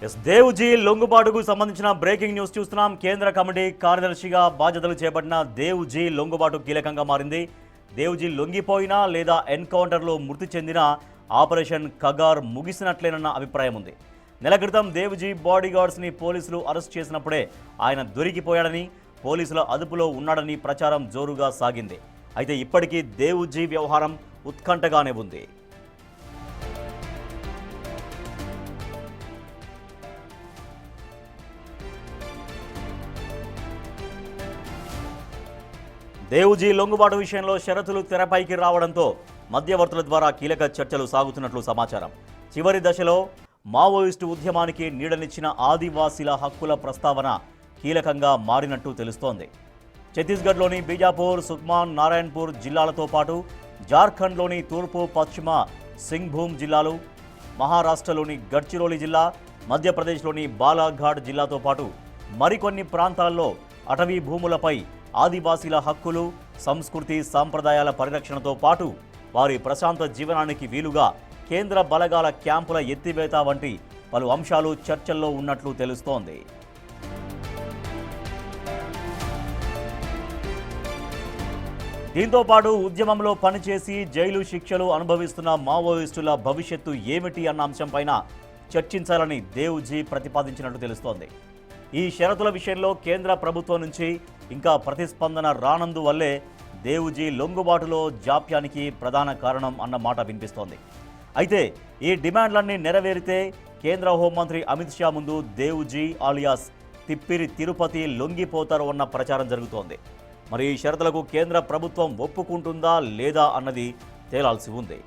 దేవుజీ లొంగుబాటుకు సంబంధించిన breaking news చూస్తున్నాం. కేంద్ర కమిటీ కార్యదర్శిగా బాధ్యతలు చేపట్టిన దేవుజీ లొంగుబాటు కీలకంగా మారింది. దేవుజీ లొంగిపోయినా లేదా ఎన్కౌంటర్లో మృతి చెందిన ఆపరేషన్ కగార్ ముగిసినట్లేనన్న అభిప్రాయం ఉంది. నెల క్రితం దేవుజీ బాడీగార్డ్స్ని పోలీసులు అరెస్ట్ చేసినప్పుడే ఆయన దొరికిపోయాడని, పోలీసుల అదుపులో ఉన్నాడని ప్రచారం జోరుగా సాగింది. అయితే ఇప్పటికీ దేవుజీ వ్యవహారం ఉత్కంఠగానే ఉంది. దేవుజీ లొంగుబాటు విషయంలో షరతులు తెరపైకి రావడంతో మధ్యవర్తుల ద్వారా కీలక చర్చలు సాగుతున్నట్లు సమాచారం. చివరి దశలో మావోయిస్టు ఉద్యమానికి నీడనిచ్చిన ఆదివాసీల హక్కుల ప్రస్తావన కీలకంగా మారినట్టు తెలుస్తోంది. ఛత్తీస్గఢ్లోని బీజాపూర్, సుక్మాన్, నారాయణపూర్ జిల్లాలతో పాటు జార్ఖండ్లోని తూర్పు, పశ్చిమ సింగ్భూమ్ జిల్లాలు, మహారాష్ట్రలోని గడ్చిరోలి జిల్లా, మధ్యప్రదేశ్లోని బాలాఘాట్ జిల్లాతో పాటు మరికొన్ని ప్రాంతాల్లో అటవీ భూములపై ఆదివాసీల హక్కులు, సంస్కృతి, సాంప్రదాయాల పరిరక్షణతో పాటు వారి ప్రశాంత జీవనానికి వీలుగా కేంద్ర బలగాల క్యాంపుల ఎత్తివేత వంటి పలు అంశాలు చర్చల్లో ఉన్నట్లు తెలుస్తోంది. దీంతో పాటు ఉద్యమంలో పనిచేసి జైలు శిక్షలు అనుభవిస్తున్న మావోయిస్టుల భవిష్యత్తు ఏమిటి అన్న అంశంపైన చర్చించాలని దేవుజీ ప్రతిపాదించినట్టు తెలుస్తోంది. ఈ షరతుల విషయంలో కేంద్ర ప్రభుత్వం నుంచి ఇంకా ప్రతిస్పందన రానందువల్లే దేవుజీ లొంగుబాటులో జాప్యానికి ప్రధాన కారణం అన్న మాట వినిపిస్తోంది. అయితే ఈ డిమాండ్లన్నీ నెరవేరితే కేంద్ర హోంమంత్రి అమిత్ షా ముందు దేవుజీ ఆలియాస్ తిప్పిరి తిరుపతి లొంగిపోతారు అన్న ప్రచారం జరుగుతోంది. మరి ఈ షరతులకు కేంద్ర ప్రభుత్వం ఒప్పుకుంటుందా లేదా అన్నది తేలాల్సి ఉంది.